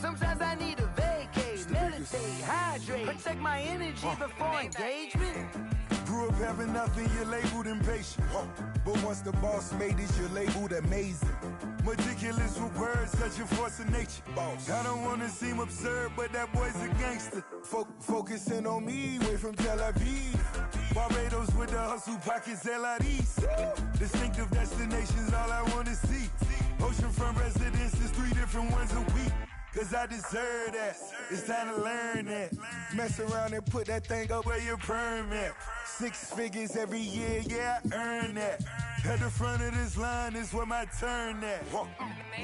Sometimes I need a vacate, meditate, hydrate, protect my energy before engagement. Grew up having nothing, you're labeled impatient. But once the boss made it, you're labeled amazing. Meticulous with words, such a force of nature. I don't want to seem absurd, but that boy's a gangster. Focusing on me, way from Tel Aviv. Barbados with the hustle pockets, LIDs. Distinctive destinations, all I want to see. Oceanfront residences, 3 different ones a week. Cause I deserve that, it's time to learn that. Mess around and put that thing up where your perm at. 6 figures every year, yeah, I earn that. At the front of this line is where my turn at.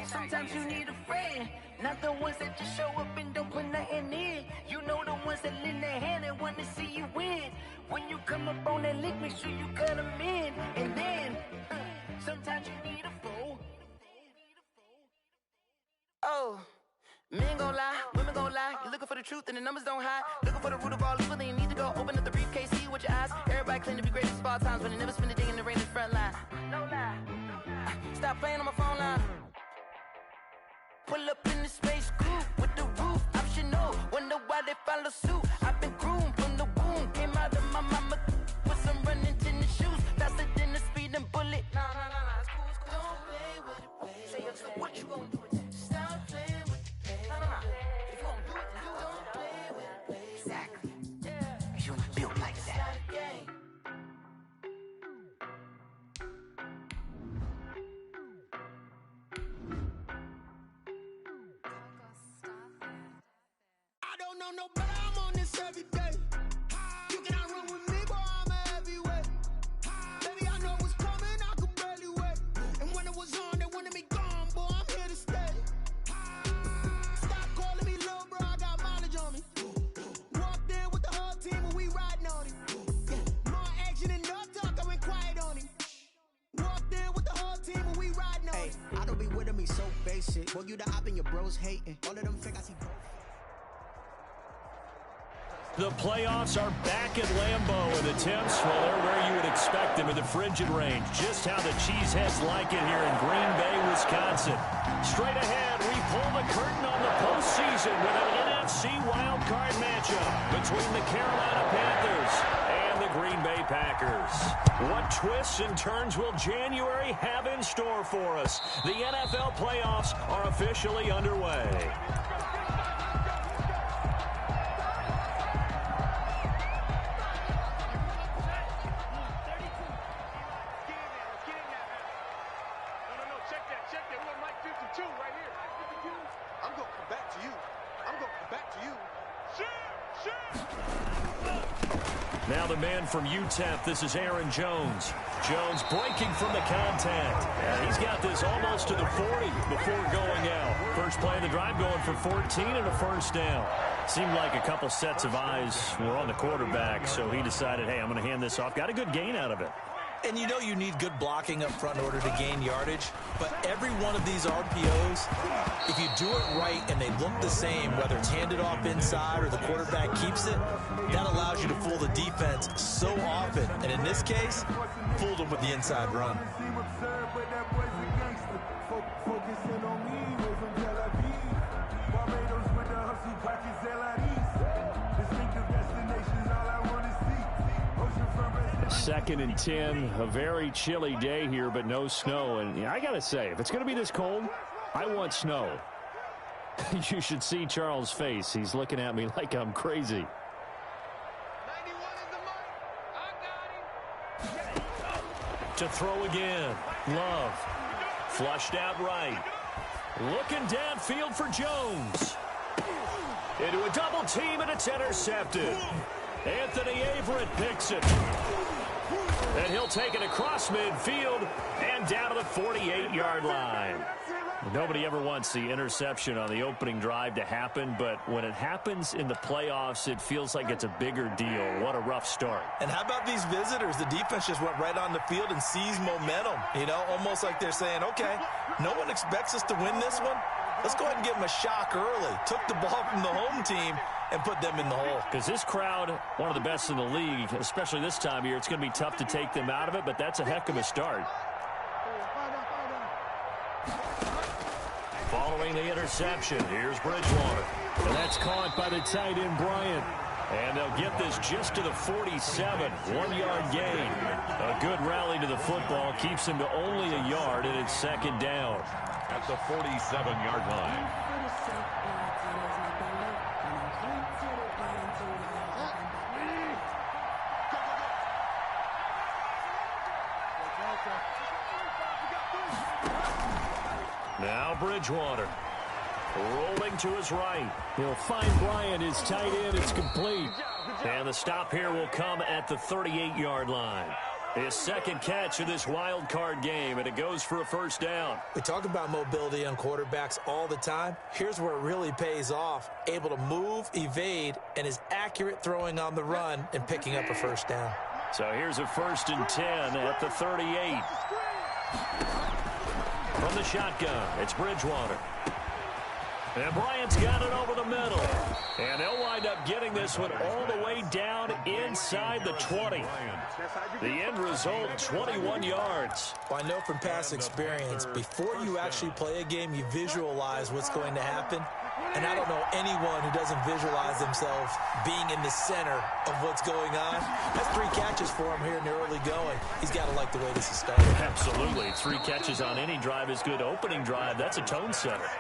Sometimes you need a friend, not the ones that just show up and don't put nothing in. You know the ones that lend their hand and want to see you win. When you come up on that lick, make sure you cut them in. And then, sometimes you need a foe. Oh. Men gon' lie, women gon' lie. You're looking for the truth and the numbers don't hide. Looking for the root of all evil, then you need to go open up the briefcase, see with your eyes. Everybody claim to be greatest of all times, but they never spend a day in the rain in the front line. No lie. Stop playing on my phone line. Pull up in the space coupe with the roof optional. Wonder why they follow suit. I've been groomed from the womb. Came out of my mama with some running tennis shoes. Faster than the speeding bullet. Nah, it's cool, it's cool. Don't play with it, baby. Say up, so what you gon' do with it? Stop playing with it. If you gon' do it, then don't play with it, baby. Exactly. Yeah. You built like that. I don't know no better, I'm on this every day. You cannot run with me, boy, I'm a heavyweight. Baby, I know what's coming, I could barely wait. And when it was on, they wanted me gone, boy, I'm here to stay. Stop calling me little bro, I got mileage on me. Walked in with the whole team and we riding on him. More action and no talk, I went quiet on him. Walked in with the whole team and we riding on him. I don't be with him, he's so basic. Boy, you the op and your bros hating. All of them fake, I see both. The playoffs are back at Lambeau, and the temps, well, they're where you would expect them in the frigid range. Just how the Cheeseheads like it here in Green Bay, Wisconsin. Straight ahead, we pull the curtain on the postseason with an NFC wildcard matchup between the Carolina Panthers and the Green Bay Packers. What twists and turns will January have in store for us? The NFL playoffs are officially underway. Now the man from UTEP, this is Aaron Jones. Jones breaking from the contact. And he's got this almost to the 40 before going out. First play of the drive going for 14 and a first down. Seemed like a couple sets of eyes were on the quarterback, so he decided, hey, I'm going to hand this off. Got a good gain out of it. And you know you need good blocking up front in order to gain yardage, but every one of these RPOs, if you do it right and they look the same, whether it's handed off inside or the quarterback keeps it, that allows you to fool the defense so often. And in this case, fooled them with the inside run. Second and 10, a very chilly day here, but no snow. And I got to say, if it's going to be this cold, I want snow. You should see Charles' face. He's looking at me like I'm crazy. 91 is the mark. I got him. To throw again. Love. Flushed out right. Looking downfield for Jones. Into a double team, and it's intercepted. Anthony Averett picks it. And he'll take it across midfield and down to the 48-yard line. Nobody ever wants the interception on the opening drive to happen, but when it happens in the playoffs, it feels like it's a bigger deal. What a rough start. And how about these visitors? The defense just went right on the field and seized momentum. You know, almost like they're saying, okay, no one expects us to win this one. Let's go ahead and give them a shock early. Took the ball from the home team and put them in the hole. Because this crowd, one of the best in the league, especially this time of year, it's going to be tough to take them out of it, but that's a heck of a start. Following throwing the interception. Here's Bridgewater. And that's caught by the tight end, Bryant. And they'll get this just to the 47, 1-yard gain. A good rally to the football keeps them to only a yard, and it's second down. At the 47-yard line. Now Bridgewater. Rolling to his right. He'll find Bryant, his tight end. It's complete. And the stop here will come at the 38-yard line. His second catch of this wild card game, and it goes for a first down. We talk about mobility on quarterbacks all the time. Here's where it really pays off. Able to move, evade, and is accurate throwing on the run and picking up a first down. So here's a 1st and 10 at the 38. From the shotgun, it's Bridgewater. And Bryant's got it over the middle. And they'll wind up getting this one all the way down inside the 20. The end result, 21 yards. Well, I know from past experience, before you actually play a game, you visualize what's going to happen. And I don't know anyone who doesn't visualize themselves being in the center of what's going on. That's 3 catches for him here in the early going. He's got to like the way this is started. Absolutely. 3 catches on any drive is good. Opening drive, that's a tone setter.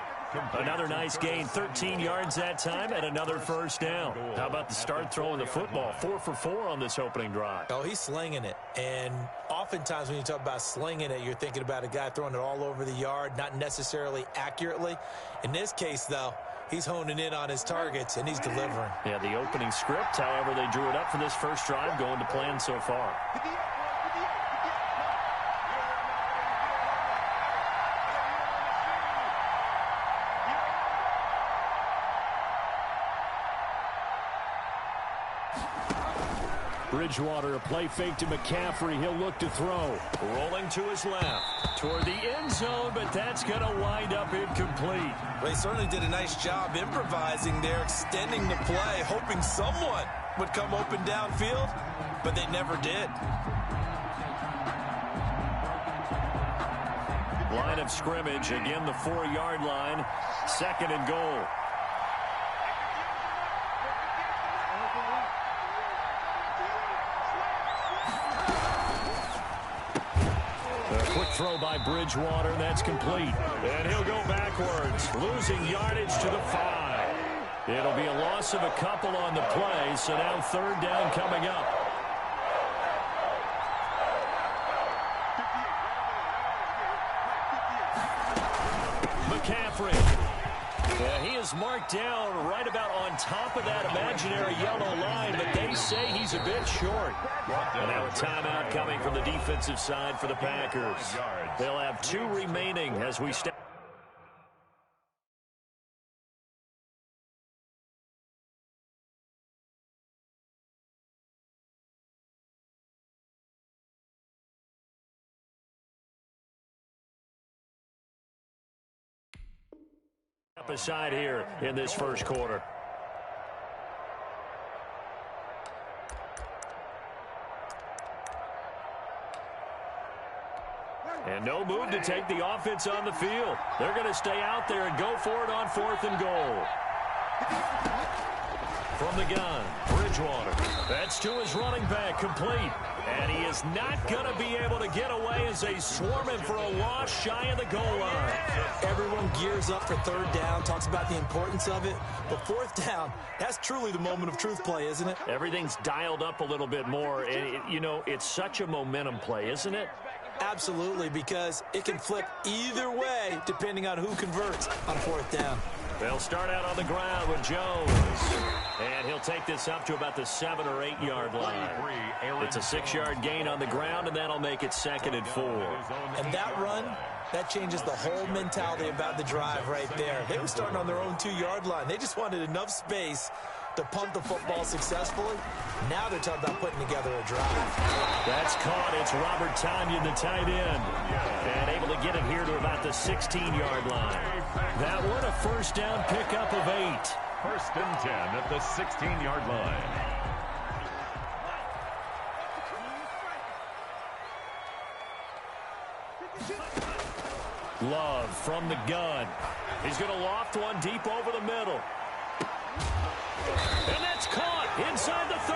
Another nice gain, 13 yards that time, and another first down. How about the start throwing the football? 4 for 4 on this opening drive. Oh, he's slinging it. And oftentimes when you talk about slinging it, you're thinking about a guy throwing it all over the yard, not necessarily accurately. In this case, though, he's honing in on his targets, and he's delivering. Yeah, the opening script, however, they drew it up for this first drive, going to plan so far. Bridgewater, a play fake to McCaffrey. He'll look to throw. Rolling to his left. Toward the end zone, but that's going to wind up incomplete. Well, he certainly did a nice job improvising there, extending the play, hoping someone would come open downfield, but they never did. Line of scrimmage, again the 4-yard line. 2nd and goal. Quick throw by Bridgewater. That's complete. And he'll go backwards, losing yardage to the 5. It'll be a loss of a couple on the play, so now 3rd down coming up. McCaffrey. Yeah, he is marked down right about on top of that imaginary yellow line, but they say he's a bit short. And now a timeout coming from the defensive side for the Packers. They'll have 2 remaining as we step. Up aside here in this first quarter. And no move to take the offense on the field. They're going to stay out there and go for it on 4th and goal. From the gun, Bridgewater. That's to his running back, complete. And he is not going to be able to get away as they swarm him for a loss shy of the goal line. Everyone gears up for 3rd down, talks about the importance of it. But 4th down, that's truly the moment of truth play, isn't it? Everything's dialed up a little bit more. And, you know, it's such a momentum play, isn't it? Absolutely, because it can flip either way depending on who converts on 4th down. They'll start out on the ground with Jones. And he'll take this up to about the 7 or 8 yard line. It's a 6-yard gain on the ground, and that'll make it 2nd and 4. And that run, that changes the whole mentality about the drive right there. They were starting on their own 2-yard line. They just wanted enough space to punt the football successfully. Now they're talking about putting together a drive. That's caught. It's Robert Tonyan, the tight end. And able to get it here to about the 16-yard line. That one, a first down pickup of 8. 1st and 10 at the 16-yard line. Love from the gun. He's going to loft one deep over the middle. And that's caught inside the 30.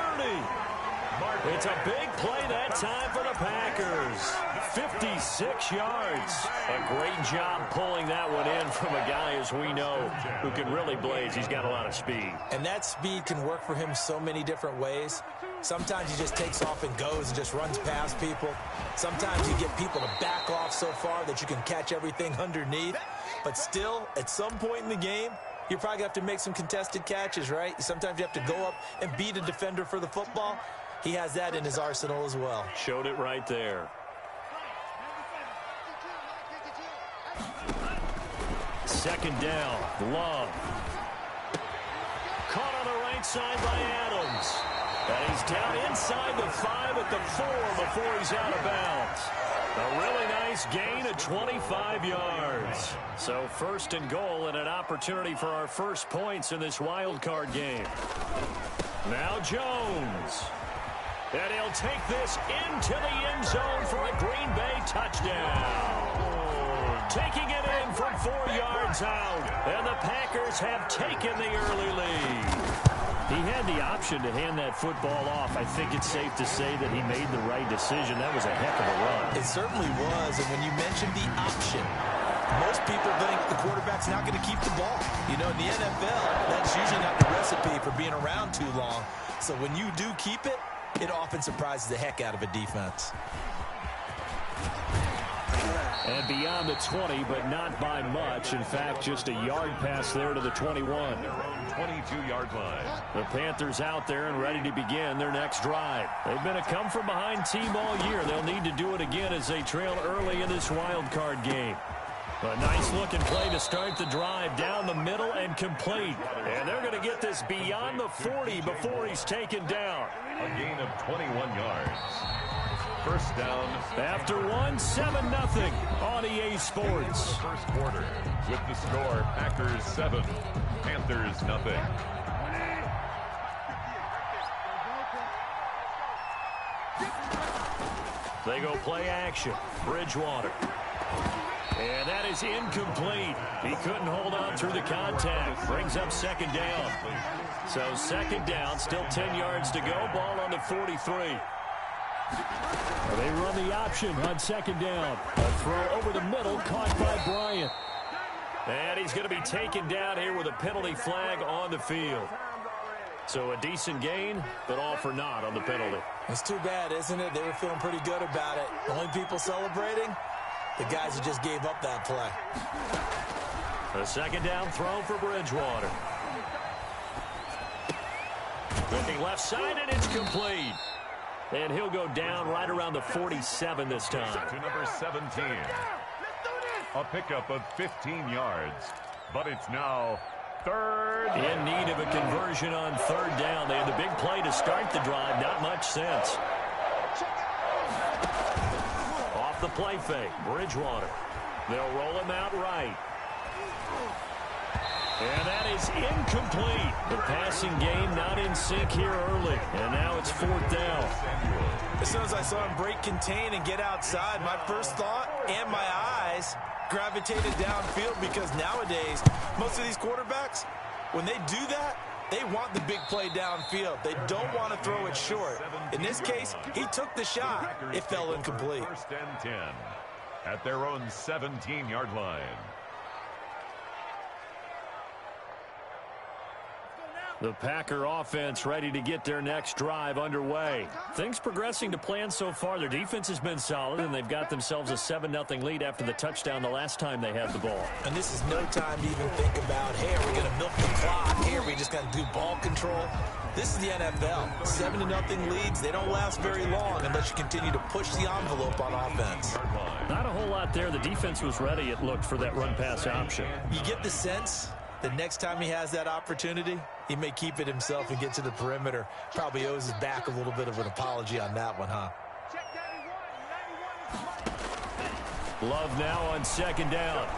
It's a big play that time for the Packers. 56 yards. A great job pulling that one in from a guy, as we know, who can really blaze. He's got a lot of speed. And that speed can work for him so many different ways. Sometimes he just takes off and goes and just runs past people. Sometimes you get people to back off so far that you can catch everything underneath. But still, at some point in the game, you're probably going to have to make some contested catches, right? Sometimes you have to go up and beat a defender for the football. He has that in his arsenal as well. Showed it right there. Second down, Love. Caught on the right side by Adams. And he's down inside the 5 at the 4 before he's out of bounds. A really nice gain of 25 yards. So first and goal and an opportunity for our first points in this wild card game. Now Jones. And he'll take this into the end zone for a Green Bay touchdown. Taking it in from 4 yards out. And the Packers have taken the early lead. He had the option to hand that football off. I think it's safe to say that he made the right decision. That was a heck of a run. It certainly was. And when you mentioned the option, most people think the quarterback's not going to keep the ball. You know, in the NFL, that's usually not the recipe for being around too long. So when you do keep it, it often surprises the heck out of a defense. And beyond the 20, but not by much. In fact, just a yard pass there to the 21. 22-yard line. The Panthers out there and ready to begin their next drive. They've been a come-from-behind team all year. They'll need to do it again as they trail early in this wild card game. A nice-looking play to start the drive down the middle and complete. And they're going to get this beyond the 40 before he's taken down. A gain of 21 yards. First down. After one, 7-0 on EA Sports. First quarter with the score Packers 7, Panthers 0. They go play action. Bridgewater. And that is incomplete. He couldn't hold on through the contact. Brings up second down. So second down, still 10 yards to go. Ball on the 43. They run the option on second down. A throw over the middle, caught by Bryant. And he's going to be taken down here with a penalty flag on the field. So a decent gain, but all for naught on the penalty. It's too bad, isn't it? They were feeling pretty good about it. The only people celebrating, the guys who just gave up that play. A second down throw for Bridgewater. Looking left side, and it's complete. And he'll go down right around the 47 this time. To number 17. A pickup of 15 yards. But it's now third. In need of a conversion on third down. They had the big play to start the drive. Not much sense. Off the play fake. Bridgewater. They'll roll him out right. And that is incomplete. The passing game not in sync here early. And now it's fourth down. As soon as I saw him break contain and get outside, my first thought and my eyes gravitated downfield, because nowadays, most of these quarterbacks, when they do that, they want the big play downfield. They don't want to throw it short. In this case, he took the shot. It fell incomplete. First and 10 at their own 17-yard line. The Packer offense ready to get their next drive underway. Things progressing to plan so far. Their defense has been solid, and they've got themselves a 7-0 lead after the touchdown the last time they had the ball. And this is no time to even think about, hey, are we going to milk the clock? Hey, are we just going to do ball control? This is the NFL. 7-0 leads, they don't last very long unless you continue to push the envelope on offense. Not a whole lot there. The defense was ready, it looked, for that run-pass option. You get the sense the next time he has that opportunity, he may keep it himself and get to the perimeter. Probably owes his back a little bit of an apology on that one, huh? Love now on second down.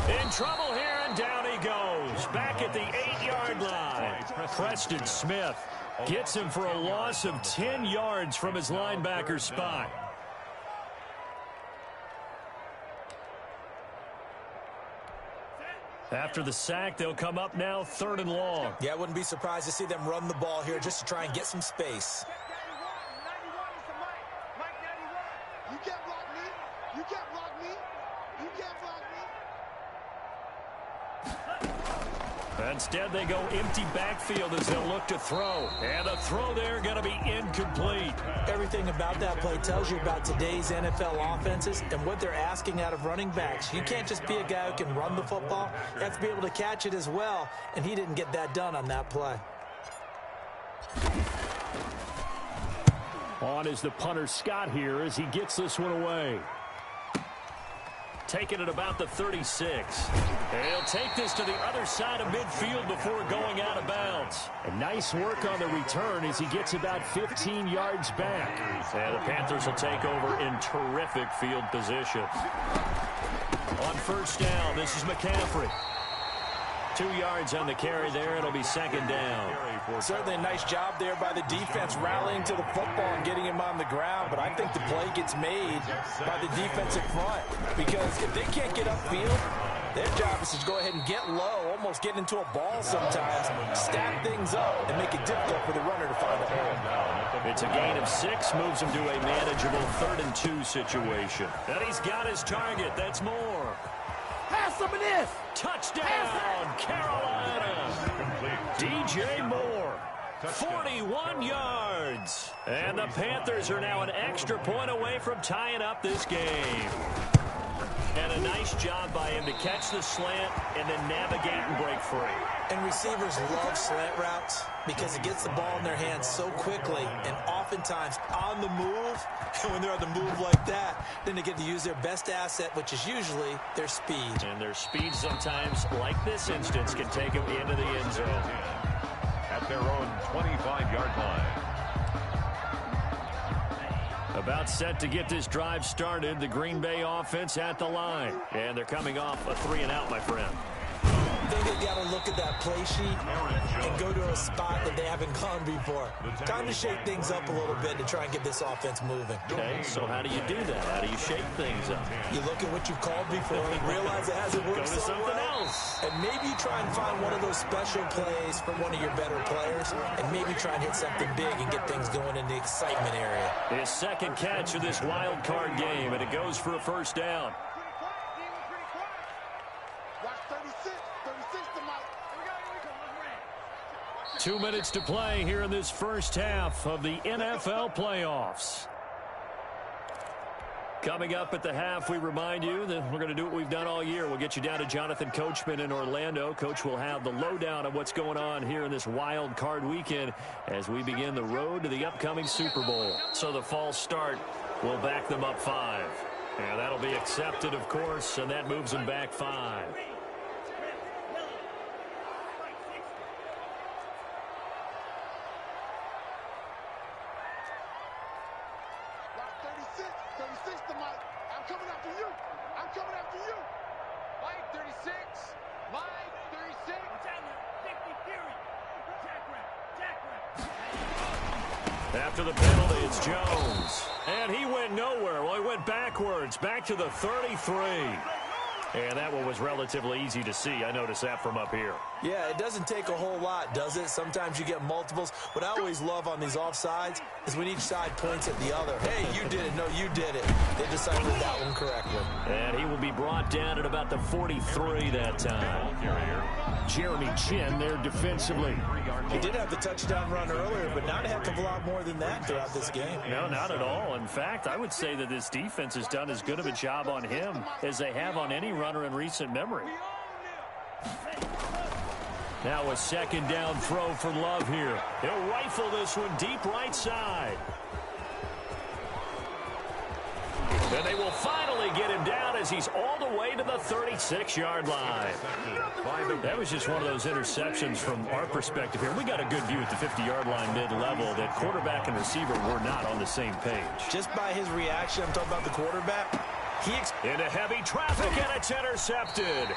In trouble here, and down he goes. Back at the 8-yard line. Preston Smith gets him for a loss of 10 yards from his linebacker spot. After the sack, they'll come up now 3rd and long. Yeah, I wouldn't be surprised to see them run the ball here just to try and get some space. You can't block me. You can't block me. You can't block me. Instead, they go empty backfield as they'll look to throw. And the throw there going to be incomplete. Everything about that play tells you about today's NFL offenses and what they're asking out of running backs. You can't just be a guy who can run the football. You have to be able to catch it as well, and he didn't get that done on that play. On is the punter Scott here as he gets this one away. Taking it about the 36. And he'll take this to the other side of midfield before going out of bounds. And nice work on the return as he gets about 15 yards back. And the Panthers will take over in terrific field position. On 1st down, this is McCaffrey. 2 yards on the carry there. It'll be 2nd down. Certainly a nice job there by the defense rallying to the football and getting him on the ground. But I think the play gets made by the defensive front. Because if they can't get upfield, their job is to go ahead and get low, almost get into a ball sometimes, stack things up, and make it difficult for the runner to find a hole. It's a gain of 6, moves him to a manageable 3rd and 2 situation. And he's got his target. That's Moore. Have some of this. Touchdown, Carolina. DJ Moore, 41 yards. And the Panthers are now an extra point away from tying up this game. And a nice job by him to catch the slant and then navigate and break free. And receivers love slant routes because it gets the ball in their hands so quickly and oftentimes on the move. And when they're on the move like that, then they get to use their best asset, which is usually their speed. And their speed sometimes, like this instance, can take them into the end zone. At their own 25-yard line. About set to get this drive started, the Green Bay offense at the line. And they're coming off a 3-and-out, my friend. I think they got to look at that play sheet and go to a spot that they haven't gone before. Time to shake things up a little bit to try and get this offense moving. Okay, so how do you do that? How do you shake things up? You look at what you've called before and realize it hasn't worked Go to so something well. else. And maybe try and find one of those special plays from one of your better players and maybe try and hit something big and get things going in the excitement area. His 2nd catch of this wild card game, and it goes for a 1st down. 2 minutes to play here in this first half of the NFL playoffs. Coming up at the half, we remind you that we're going to do what we've done all year. We'll get you down to Jonathan Coachman in Orlando. Coach will have the lowdown of what's going on here in this wild card weekend as we begin the road to the upcoming Super Bowl. So the false start will back them up 5. And that'll be accepted, of course, and that moves them back 5. After the penalty, it's Jones. And he went nowhere. Well, he went backwards, back to the 33. And that one was relatively easy to see. I noticed that from up here. Yeah, it doesn't take a whole lot, does it? Sometimes you get multiples. What I always love on these offsides is when each side points at the other. Hey, you did it. No, you did it. They decided that one correctly. And he will be brought down at about the 43 that time. Jeremy Chin there defensively. He did have the touchdown run earlier, but not a heck of a lot more than that throughout this game. No, not at all. In fact, I would say that this defense has done as good of a job on him as they have on any runner in recent memory. Now a 2nd down throw for Love here. He'll rifle this one deep right side. And they will finally get him down as he's all the way to the 36-yard line. That was just one of those interceptions from our perspective here. We got a good view at the 50-yard line mid-level that quarterback and receiver were not on the same page. Just by his reaction, I'm talking about the quarterback. Into heavy traffic, and it's intercepted.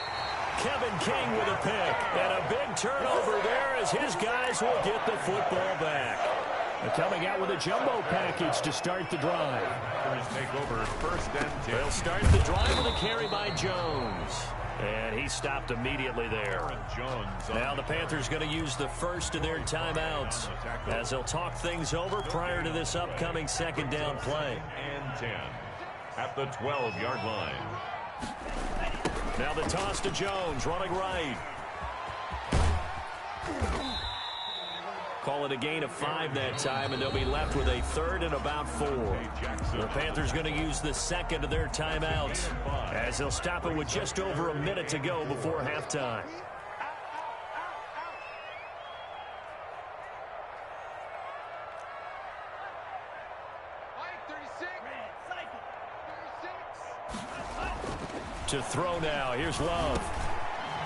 Kevin King with a pick, and a big turnover there as his guys will get the football back. Coming out with a jumbo package to start the drive. Take over 1st and 10. They'll start the drive with a carry by Jones. And he stopped immediately there. Now the Panthers going to use the first of their timeouts as they'll talk things over prior to this upcoming second down play. And 10 at the 12-yard line. Now the toss to Jones, running right. Call it a gain of 5 that time, and they'll be left with a 3rd and about 4. The Panthers going to use the second of their timeouts as they'll stop it with just over a minute to go before halftime. To throw now, here's Love.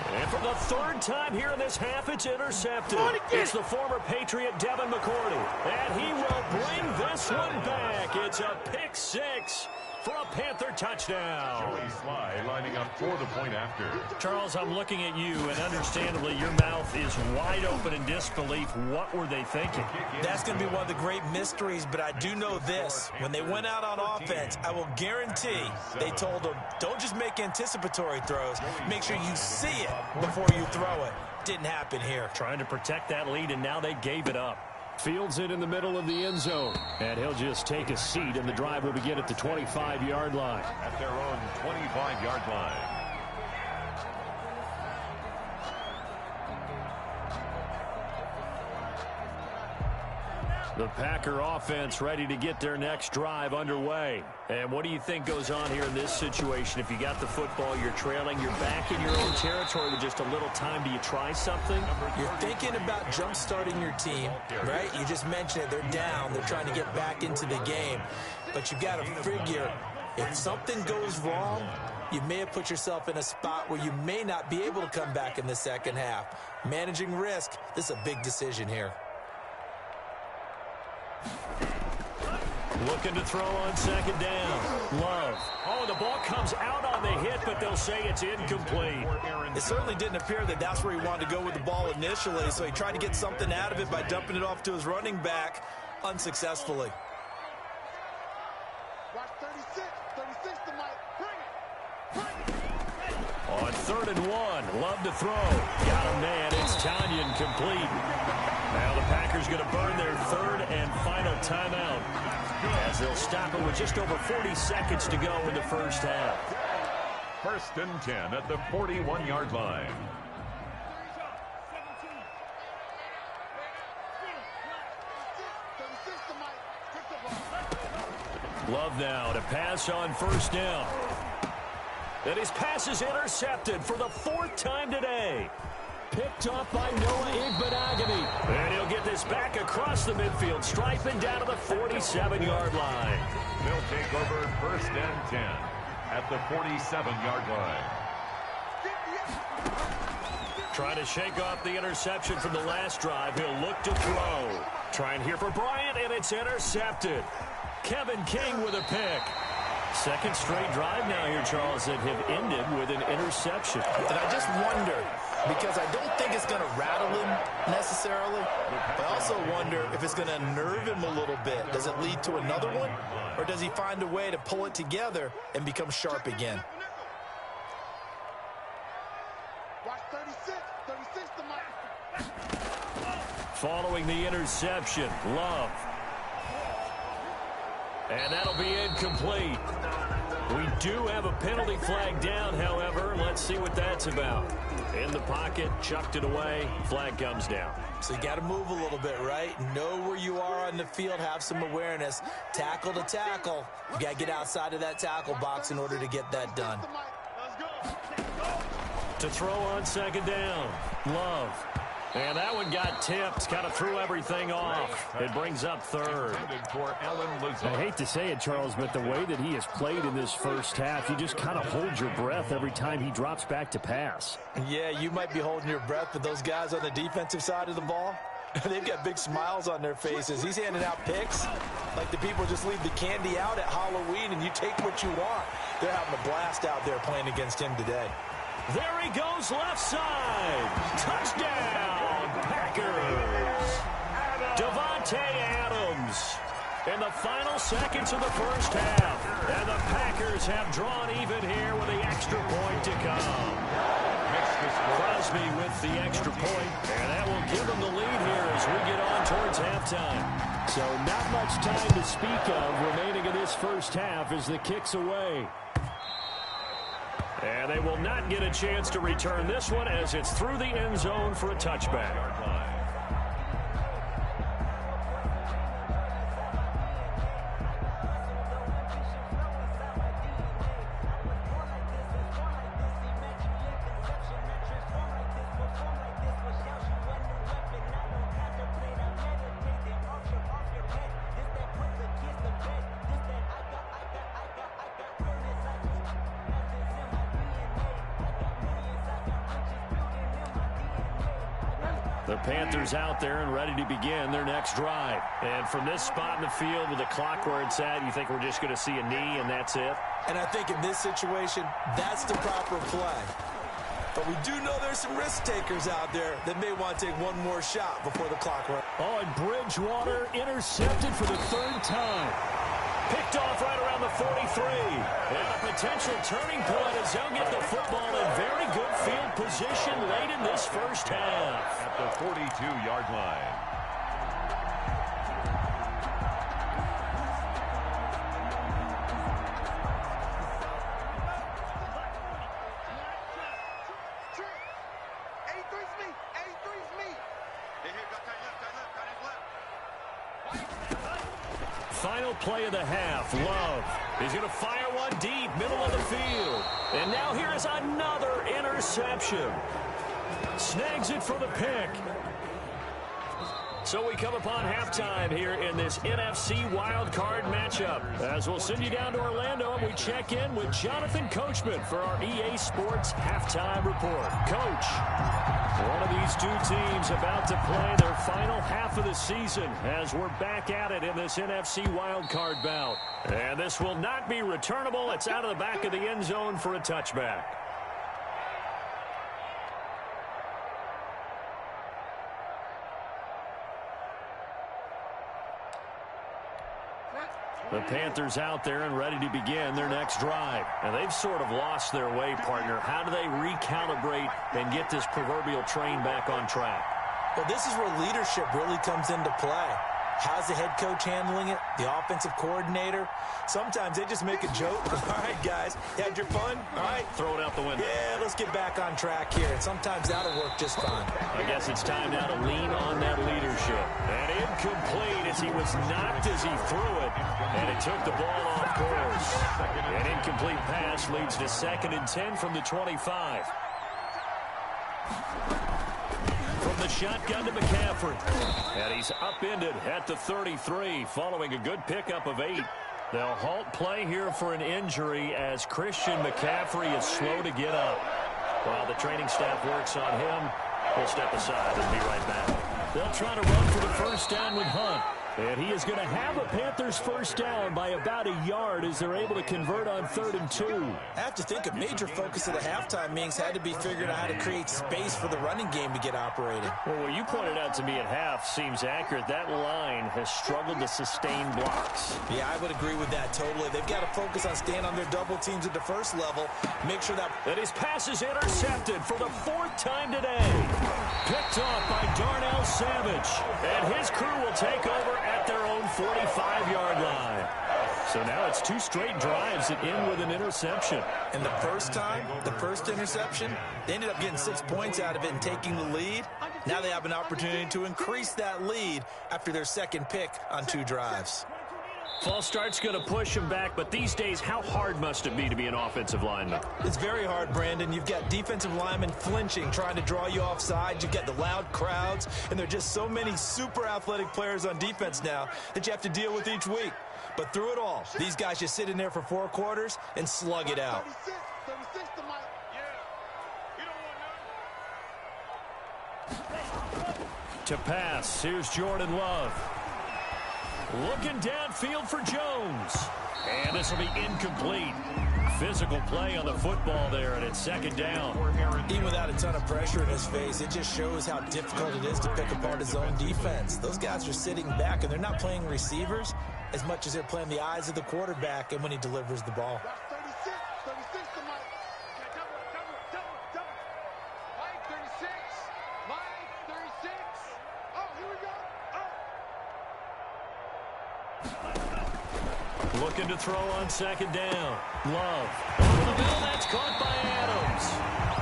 And for the 3rd time here in this half, it's intercepted. It's the former Patriot Devin McCourty. And he will bring this one back. It's a pick 6 for a Panther touchdown. Joey Sly lining up for the point after. Charles, I'm looking at you, and understandably, your mouth is wide open in disbelief. What were they thinking? That's going to be one of the great mysteries, but I do know this. When they went out on offense, I will guarantee they told them, don't just make anticipatory throws. Make sure you see it before you throw it. Didn't happen here. Trying to protect that lead, and now they gave it up. Fields it in the middle of the end zone. And he'll just take a seat, and the drive will begin at the 25-yard line. At their own 25-yard line. The Packer offense ready to get their next drive underway. And what do you think goes on here in this situation? If you got the football, you're trailing, you're back in your own territory with just a little time. Do you try something? You're thinking about jump-starting your team, right? You just mentioned it. They're down. They're trying to get back into the game. But you got to figure, if something goes wrong, you may have put yourself in a spot where you may not be able to come back in the second half. Managing risk, this is a big decision here. Looking to throw on second down. Love. Oh, the ball comes out on the hit, but they'll say it's incomplete. It certainly didn't appear that that's where he wanted to go with the ball initially, so he tried to get something out of it by dumping it off to his running back unsuccessfully. Watch 36 to Mike. Bring it. On 3rd and 1, Love to throw. Got him, man. It's Tanyan complete. Now the Packers going to burn their 3rd and final timeout as they'll stop it with just over 40 seconds to go in the first half. 1st and 10 at the 41-yard line. Love now to pass on 1st down. And his pass is intercepted for the 4th time today. Picked off by Noah Igbenogany. And he'll get this back across the midfield stripe and down to the 47-yard line. They'll take over 1st and 10 at the 47-yard line. Trying to shake off the interception from the last drive. He'll look to throw. Trying here for Bryant, and it's intercepted. Kevin King with a pick. 2nd straight drive now here, Charles, that have ended with an interception. And I just wonder, because I don't think it's going to rattle him necessarily, but I also wonder if it's going to nerve him a little bit. Does it lead to another one, or does he find a way to pull it together and become sharp again? Watch 36 to Mike. Following the interception, Love. And that'll be incomplete. We do have a penalty flag down, however. Let's see what that's about. In the pocket, chucked it away, flag comes down. So you got to move a little bit, right? Know where you are on the field, have some awareness. Tackle to tackle. You got to get outside of that tackle box in order to get that done. To throw on 2nd down, Love. And that one got tipped, kind of threw everything off. It brings up 3rd. I hate to say it, Charles, but the way that he has played in this first half, you just kind of hold your breath every time he drops back to pass. Yeah, you might be holding your breath, but those guys on the defensive side of the ball, they've got big smiles on their faces. He's handing out picks like the people just leave the candy out at Halloween and you take what you want. They're having a blast out there playing against him today. There he goes, left side. Touchdown, Packers. Devontae Adams seconds of the first half. And the Packers have drawn even here with the extra point to come. Crosby with the extra point, and that will give them the lead here as we get on towards halftime. So not much time to speak of remaining in this first half as the kick's away. And they will not get a chance to return this one as it's through the end zone for a touchback. The Panthers out there and ready to begin their next drive. And from this spot in the field with the clock where it's at, you think we're just going to see a knee and that's it? And I think in this situation, that's the proper play. But we do know there's some risk takers out there that may want to take one more shot before the clock runs. Oh, and Bridgewater intercepted for the third time. Picked off right around the 43. And a potential turning point as they'll get the football in very good field position late in this first half. At the 42-yard line. Final play of the half. Love. He's going to fire one deep, middle of the field. And now here is another interception. Snags it for the pick. So we come upon halftime here in this NFC wildcard matchup. As we'll send you down to Orlando and we check in with Jonathan Coachman for our EA Sports Halftime Report. Coach, one of these two teams about to play their final half of the season as we're back at it in this NFC wildcard bout. And this will not be returnable. It's out of the back of the end zone for a touchback. The Panthers out there and ready to begin their next drive. And they've sort of lost their way, partner. How do they recalibrate and get this proverbial train back on track? Well, this is where leadership really comes into play. How's the head coach handling it? The offensive coordinator? Sometimes they just make a joke. All right, guys, you had your fun? All right. Throw it out the window. Yeah, let's get back on track here. And sometimes that'll work just fine. I guess it's time now to lean on that leadership. And incomplete as he was knocked as he threw it. And it took the ball off course. An incomplete pass leads to 2nd and 10 from the 25. From the shotgun to McCaffrey. And he's upended at the 33 following a good pickup of 8. They'll halt play here for an injury as Christian McCaffrey is slow to get up. While the training staff works on him, we'll step aside and be right back. They'll try to run for the first down with Hunt. And he is going to have a Panthers first down by about a yard as they're able to convert on 3rd and 2. I have to think a major focus of the halftime meetings had to be figuring out how to create space for the running game to get operated. Well, what you pointed out to me at half seems accurate. That line has struggled to sustain blocks. Yeah, I would agree with that totally. They've got to focus on staying on their double teams at the first level. Make sure that his pass is intercepted for the 4th time today. Picked off by Darnell Savage. And his crew will take over at their own 45-yard line. So now it's 2 straight drives that end with an interception. And the first time, the first interception, they ended up getting 6 points out of it and taking the lead. Now they have an opportunity to increase that lead after their 2nd pick on 2 drives. False start's going to push him back, but these days, how hard must it be to be an offensive lineman? It's very hard, Brandon. You've got defensive linemen flinching, trying to draw you off sides. You've got the loud crowds, and there are just so many super athletic players on defense now that you have to deal with each week. But through it all, these guys just sit in there for 4 quarters and slug it out. To pass, here's Jordan Love. Looking downfield for Jones. And this will be incomplete. Physical play on the football there, and it's 2nd down. Even without a ton of pressure in his face, it just shows how difficult it is to pick apart his own defense. Those guys are sitting back, and they're not playing receivers. as much as they're playing the eyes of the quarterback and when he delivers the ball. That's 36. 36 to Mike. Okay, double. Mike, 36. Mike, 36. Oh, here we go. Oh. Looking to throw on second down. Love. Over the middle, that's caught by Adams.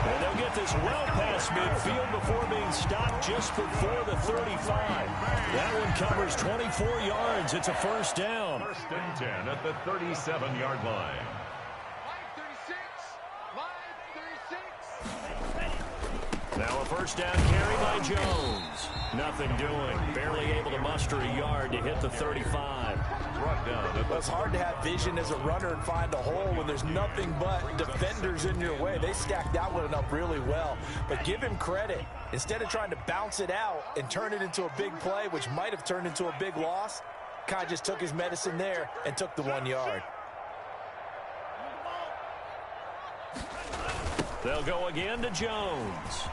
And they'll get this well past midfield before being stopped just before the 35. That one covers 24 yards. It's a first down. First and 10 at the 37-yard line. Mike, 36. Mike, 36. Now a first down carry by Jones. Nothing doing. Barely able to muster a yard to hit the 35. Brought down at the It's hard to have vision as a runner and find a hole when there's nothing but defenders in your way. They stacked that one up really well. But give him credit. Instead of trying to bounce it out and turn it into a big play, which might have turned into a big loss, Kai just took his medicine there and took the 1 yard. They'll go again to Jones.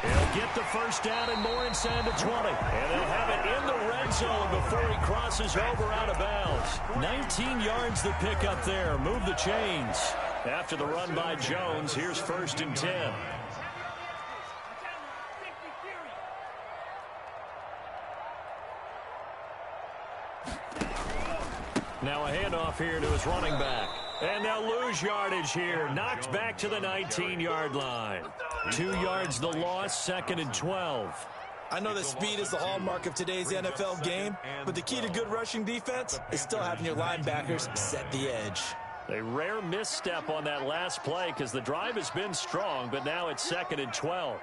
He'll get the first down and more inside the 20. And they'll have it in the red zone before he crosses over out of bounds. 19 yards the pick up there. Move the chains. After the run by Jones, here's first and 10. Now a handoff here to his running back. And they'll lose yardage here. Knocked back to the 19-yard line. 2 yards the loss, second and 12. I know that speed is the hallmark of today's NFL game, but the key to good rushing defense is still having your linebackers set the edge. A rare misstep on that last play because the drive has been strong, but now it's second and 12.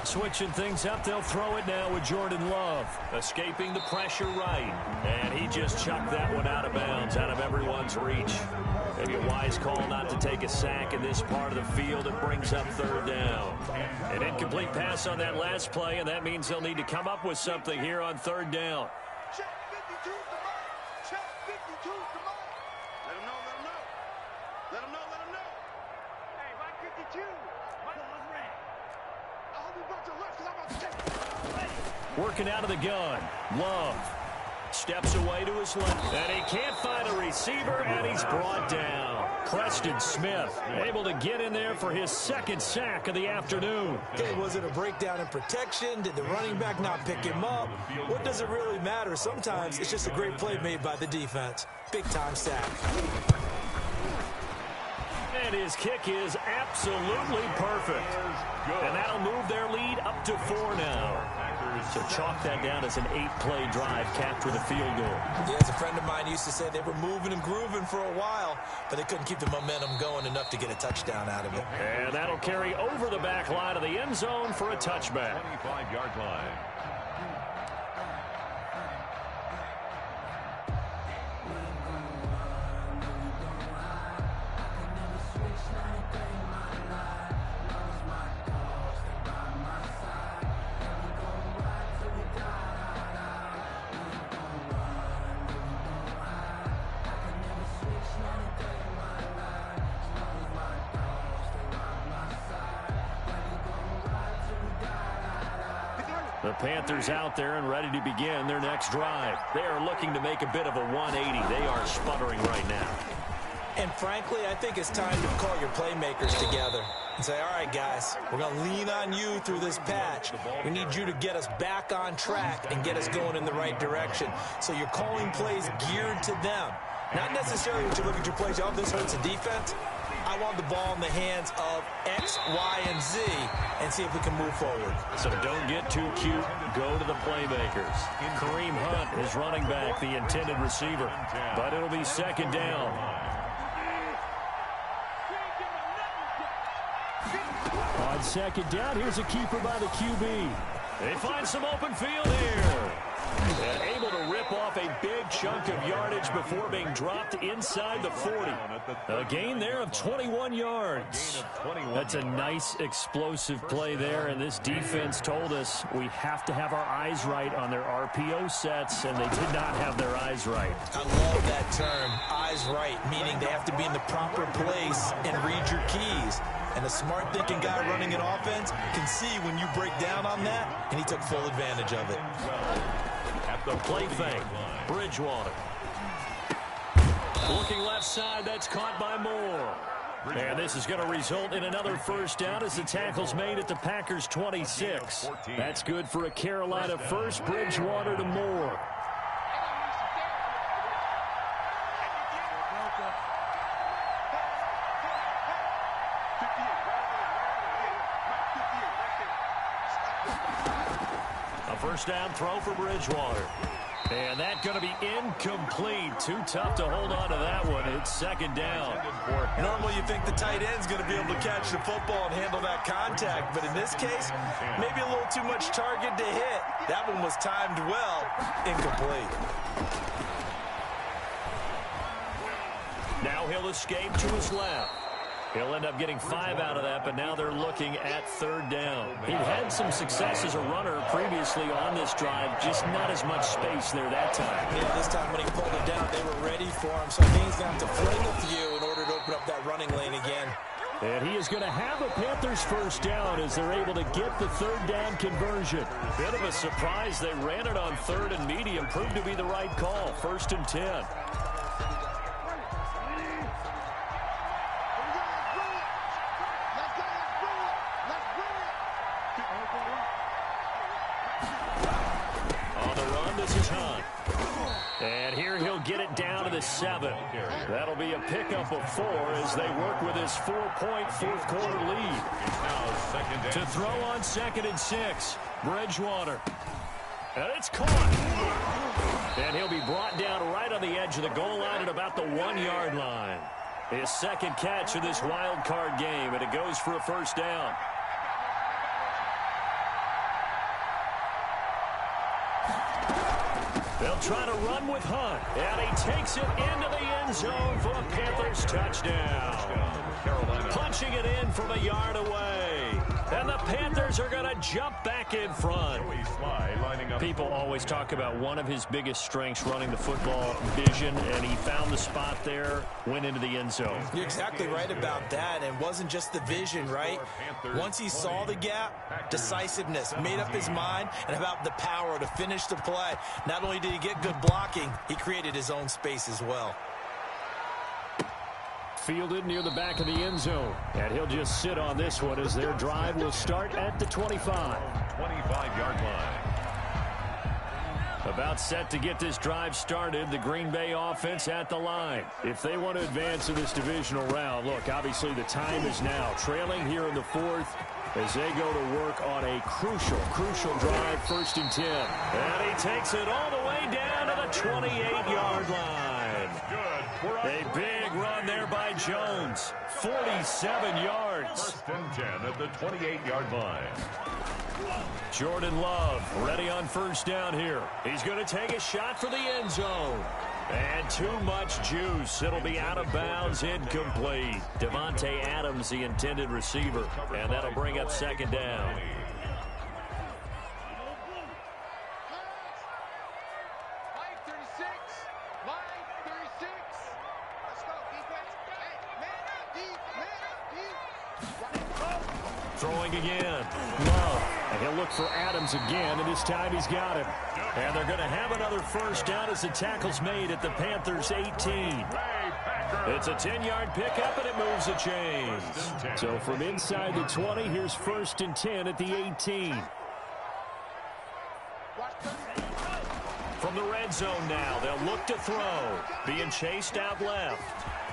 Switching things up, they'll throw it now with Jordan Love. Escaping the pressure right. And he just chucked that one out of bounds, out of everyone's reach. Maybe a wise call not to take a sack in this part of the field. It brings up third down. An incomplete pass on that last play, and that means they'll need to come up with something here on third down. Check 52 to Mike. Check 52 to Mike. Let him know. Let him know. Hey, Mike 52. Mike was red. I hope you brought your left because I'm about to take it. Working out of the gun. Love steps away to his left. And he can't find a receiver, and he's brought down. Preston Smith able to get in there for his second sack of the afternoon. Okay, was it a breakdown in protection? Did the running back not pick him up? What does it really matter? Sometimes it's just a great play made by the defense. Big-time sack. And his kick is absolutely perfect. And that'll move their lead up to 4 now. So chalk that down as an 8-play drive capped with a field goal. Yeah, as a friend of mine used to say, they were moving and grooving for a while, but they couldn't keep the momentum going enough to get a touchdown out of it. And that'll carry over the back line of the end zone for a touchback. 25-yard line. The Panthers out there and ready to begin their next drive. They are looking to make a bit of a 180. They are sputtering right now. And frankly, I think it's time to call your playmakers together and say, all right, guys, we're going to lean on you through this patch. We need you to get us back on track and get us going in the right direction. So you're calling plays geared to them. Not necessarily when you look at your plays, oh, this hurts the defense. I want the ball in the hands of X, Y, and Z and see if we can move forward. So don't get too cute. Go to the playmakers. Kareem Hunt is running back, the intended receiver. But it'll be second down. On second down, here's a keeper by the QB. They find some open field here. And able to rip off a big chunk of yardage before being dropped inside the 40. A gain there of 21 yards. That's a nice explosive play there, and this defense told us we have to have our eyes right on their RPO sets, and they did not have their eyes right. I love that term, eyes right, meaning they have to be in the proper place and read your keys. And a smart thinking guy running an offense can see when you break down on that, and he took full advantage of it. At the play fake, Bridgewater. Looking left side, that's caught by Moore. And this is going to result in another first down as the tackle's made at the Packers' 26. That's good for a Carolina first. Bridgewater to Moore. A first down throw for Bridgewater. And that's going to be incomplete. Too tough to hold on to that one. It's second down. Normally you think the tight end's going to be able to catch the football and handle that contact. But in this case, maybe a little too much target to hit. That one was timed well. Incomplete. Now he'll escape to his left. He'll end up getting 5 out of that, but now they're looking at third down. He had some success as a runner previously on this drive, just not as much space there that time. Yeah, this time when he pulled it down, they were ready for him, so he's going to have to fling a few in order to open up that running lane again. And he is going to have a Panthers first down as they're able to get the third down conversion. Bit of a surprise. They ran it on third and medium. Proved to be the right call. 1st and 10. And here he'll get it down to the 7. That'll be a pickup of 4 as they work with his 4-point fourth-quarter lead. To throw on 2nd and 6, Bridgewater. And it's caught. And he'll be brought down right on the edge of the goal line at about the 1-yard line. His second catch of this wild card game, and it goes for a first down. They'll try to run with Hunt, and he takes it into the end zone for a Panthers touchdown. Punching it in from a yard away. And the Panthers are going to jump back in front. People always talk about one of his biggest strengths running the football, vision, and he found the spot there, went into the end zone. You're exactly right about that, and it wasn't just the vision, right? Once he saw the gap, decisiveness, made up his mind, and about the power to finish the play. Not only did he get good blocking, he created his own space as well. Fielded near the back of the end zone. And he'll just sit on this one as their drive will start at the 25. 25-yard line. About set to get this drive started, the Green Bay offense at the line. If they want to advance in this divisional round, look, obviously the time is now. Trailing here in the 4th as they go to work on a crucial drive, 1st and 10. And he takes it all the way down to the 28-yard line. A big run there by Jones. 47 yards. 1st and 10 at the 28-yard line. Jordan Love ready on first down here. He's going to take a shot for the end zone. And too much juice. It'll be out of bounds, incomplete. Devontae Adams, the intended receiver. And that'll bring up 2nd down. Throwing again. Love. And he'll look for Adams again, and this time he's got him. And they're going to have another first down as the tackle's made at the Panthers' 18. It's a 10-yard pickup, and it moves the chains. So from inside the 20, here's 1st and 10 at the 18. From the red zone now, they'll look to throw. Being chased out left.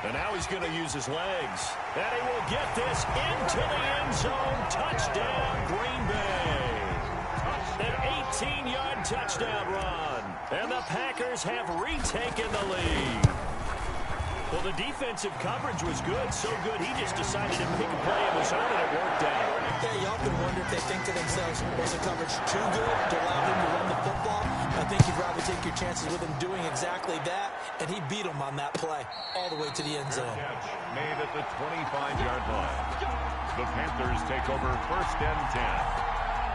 And now he's going to use his legs. And he will get this into the end zone. Touchdown, Green Bay. An 18-yard touchdown run. And the Packers have retaken the lead. Well, the defensive coverage was good, so good he just decided to make a play of his own, and it worked out. Yeah, you often wonder if they think to themselves, was the coverage too good to allow him to run the football? I think you'd rather take your chances with him doing exactly that, and he beat him on that play all the way to the end zone. Catch made at the 25-yard line. The Panthers take over 1st and 10.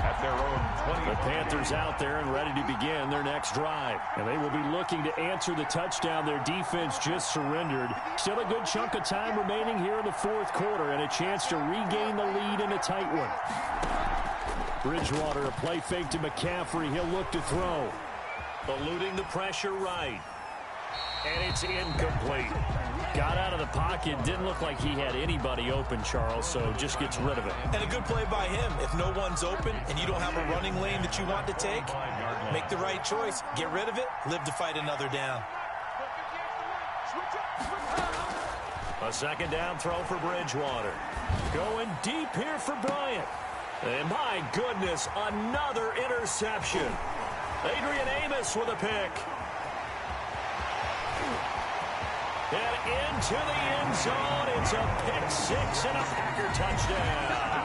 At their own 20. The Panthers out there and ready to begin their next drive. And they will be looking to answer the touchdown their defense just surrendered. Still a good chunk of time remaining here in the 4th quarter and a chance to regain the lead in a tight one. Bridgewater, a play fake to McCaffrey. He'll look to throw. Eluding the pressure right. And it's incomplete. Got out of the pocket. Didn't look like he had anybody open, Charles, so just gets rid of it. And a good play by him. If no one's open and you don't have a running lane that you want to take, make the right choice. Get rid of it. Live to fight another down. A 2nd down throw for Bridgewater. Going deep here for Bryant. And my goodness, another interception. Adrian Amos with a pick. And into the end zone, it's a pick 6 and a Packer touchdown.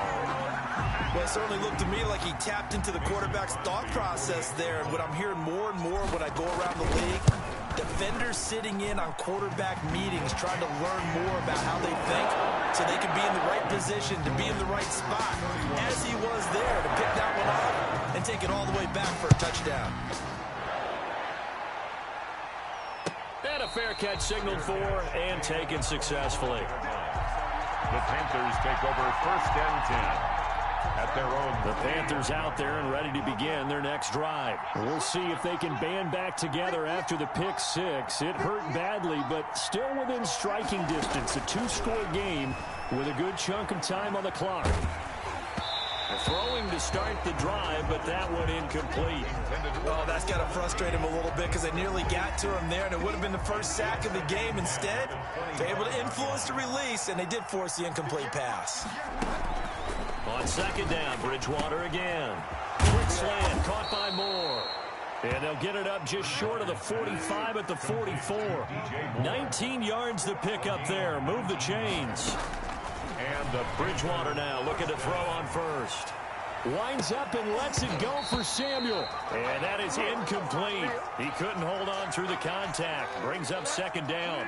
Well, it certainly looked to me like he tapped into the quarterback's thought process there. And what I'm hearing more and more when I go around the league, defenders sitting in on quarterback meetings trying to learn more about how they think so they can be in the right position to be in the right spot, as he was there to pick that one off and take it all the way back for a touchdown. And a fair catch signaled for and taken successfully. The Panthers take over 1st and 10. At their own. The Panthers out there and ready to begin their next drive. We'll see if they can band back together after the pick 6. It hurt badly, but still within striking distance. A 2-score game with a good chunk of time on the clock. Throwing to start the drive, but that one incomplete. Oh, that's got to frustrate him a little bit because they nearly got to him there, and it would have been the first sack of the game. Instead, they're able to influence the release, and they did force the incomplete pass. On 2nd down, Bridgewater again. Quick slant, caught by Moore. And they'll get it up just short of the 45 at the 44. 19 yards to pick up there. Move the chains. And Bridgewater now looking to throw on 1st. Winds up and lets it go for Samuel. And that is incomplete. He couldn't hold on through the contact. Brings up 2nd down.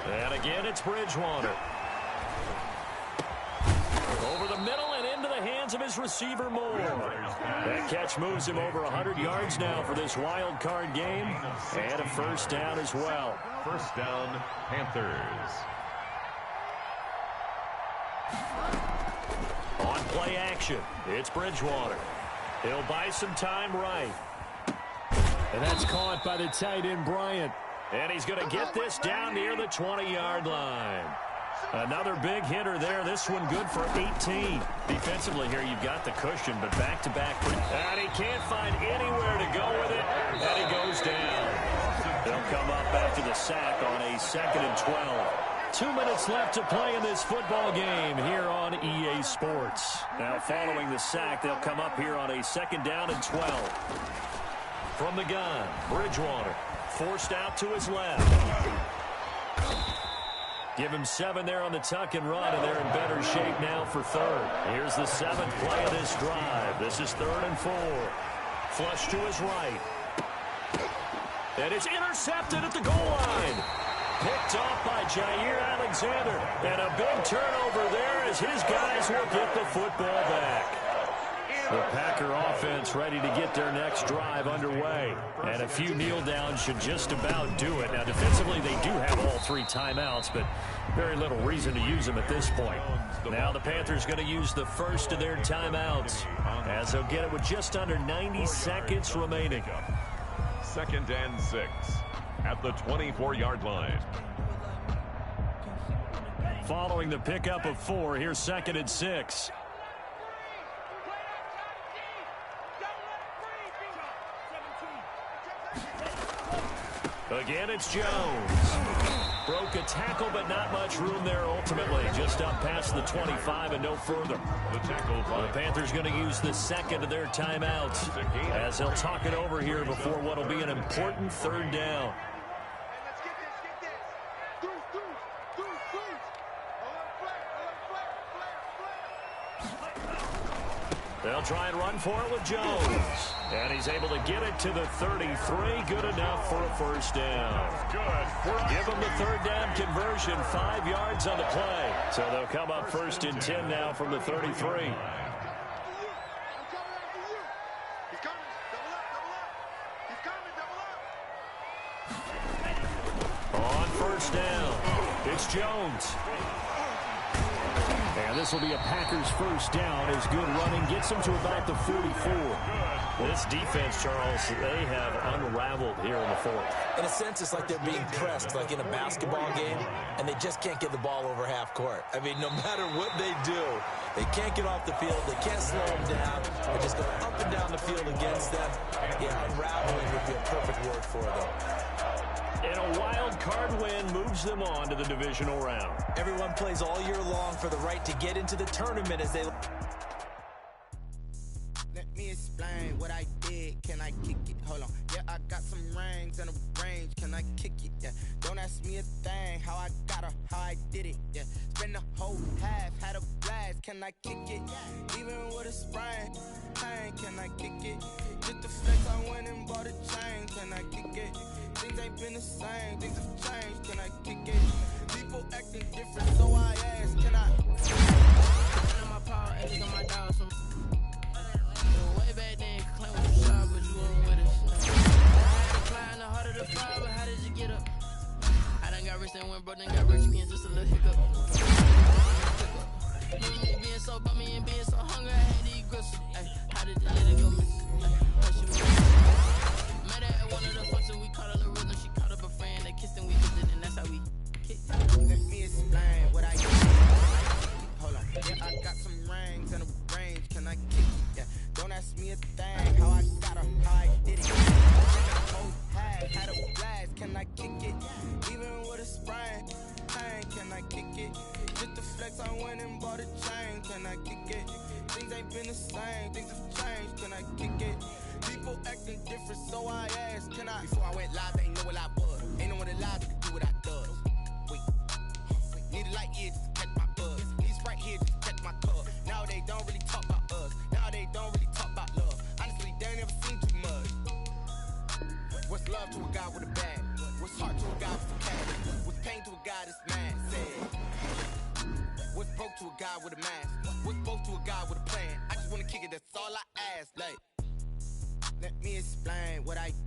And again, it's Bridgewater. Over the middle and into the hands of his receiver, Moore. That catch moves him over 100 yards now for this wild card game. And a 1st down as well. 1st down, Panthers. On play action, it's Bridgewater. He'll buy some time right. And that's caught by the tight end, Bryant. And he's going to get this down near the 20-yard line. Another big hitter there. This one good for 18. Defensively here, you've got the cushion, but back-to-back. And he can't find anywhere to go with it. And he goes down. They'll come up after the sack on a 2nd and 12. 2 minutes left to play in this football game here on EA Sports. Now following the sack, they'll come up here on a 2nd down and 12. From the gun, Bridgewater forced out to his left. Give him 7 there on the tuck and run, and they're in better shape now for 3rd. Here's the 7th play of this drive. This is 3rd and 4. Flush to his right. And it's intercepted at the goal line. Picked off by Jair Alexander. And a big turnover there as his guys will get the football back. The Packer offense ready to get their next drive underway. And a few kneel downs should just about do it. Now, defensively, they do have all 3 timeouts, but very little reason to use them at this point. Now the Panthers going to use the first of their timeouts as they'll get it with just under 90 seconds remaining. 2nd and 6 at the 24-yard line. Following the pickup of 4, here's 2nd and 6. Again, it's Jones. Broke a tackle, but not much room there ultimately. Just up past the 25 and no further. The Panthers going to use the 2nd of their timeouts as they'll talk it over here before what will be an important 3rd down. They'll try and run for it with Jones. And he's able to get it to the 33. Good enough for a first down. Give him the third down conversion. 5 yards on the play. So they'll come up first and 10 now from the 33. On first down, it's Jones. And this will be a Packers first down as good running gets them to about the 44. This defense, Charles, they have unraveled here in the fourth. In a sense, it's like they're being pressed, like in a basketball game, and they just can't get the ball over half court. I mean, no matter what they do, they can't get off the field. They can't slow them down. They're just going up and down the field against them. Yeah, unraveling would be a perfect word for them. And a wild card win moves them on to the divisional round. Everyone plays all year long for the right to get into the tournament as they... Let me explain what I did. Can I kick it? Hold on. Yeah, I got some rings and a range. Can I kick it? Yeah. Don't ask me a thing. How I got her, how I did it. Yeah. Spend the whole half, had a blast. Can I kick it? Even with a sprain. Pain, can I kick it? Just the flex, I went and bought a chain. Can I kick it? Things ain't been the same. Things have changed. Can I kick it? People acting different, so I ask, can I? On my power, edges on my dog. Way back then, claim what you saw, but you weren't with us. I had to climb the heart of the fire, but how did you get up? I done got rich and went broke, then got rich again, just a little hiccup. Me being so bummy and being so hungry, I had to eat gristle. Ay, how did you let it go, miss? Met her at one of the functions, we caught a little rhythm. She caught up a friend, they kissed and we kissed it, and that's how we kicked it. Let me explain what I did. Hold on. Yeah, I got some rings and a range. Can I kick it? Yeah. Don't ask me a thing. How I got her, how I did it. Whole half, had a blast. Can I kick it? Even with a sprain. Pain, can I kick it? Just the flex, I went and bought a chain. Can I kick it? Things ain't been the same. Things have changed. Can I kick it? People acting different, so I asked, can I? Before I went live, they know what I was. Ain't no one alive that can do what I does. Wait. Need a light here just to catch my buzz. Need Sprite here just to catch my cup. Now they don't really talk about us. Now they don't really talk about love. Honestly, they ain't never seen too much. What's love to a guy with a bag? What's heart to a guy with a cash? What's pain to a guy that's mad? Said. What's broke to a guy with a mask? What's both to a guy with a plan? I just wanna kick it, that's all I ask. Like, let me explain what I did.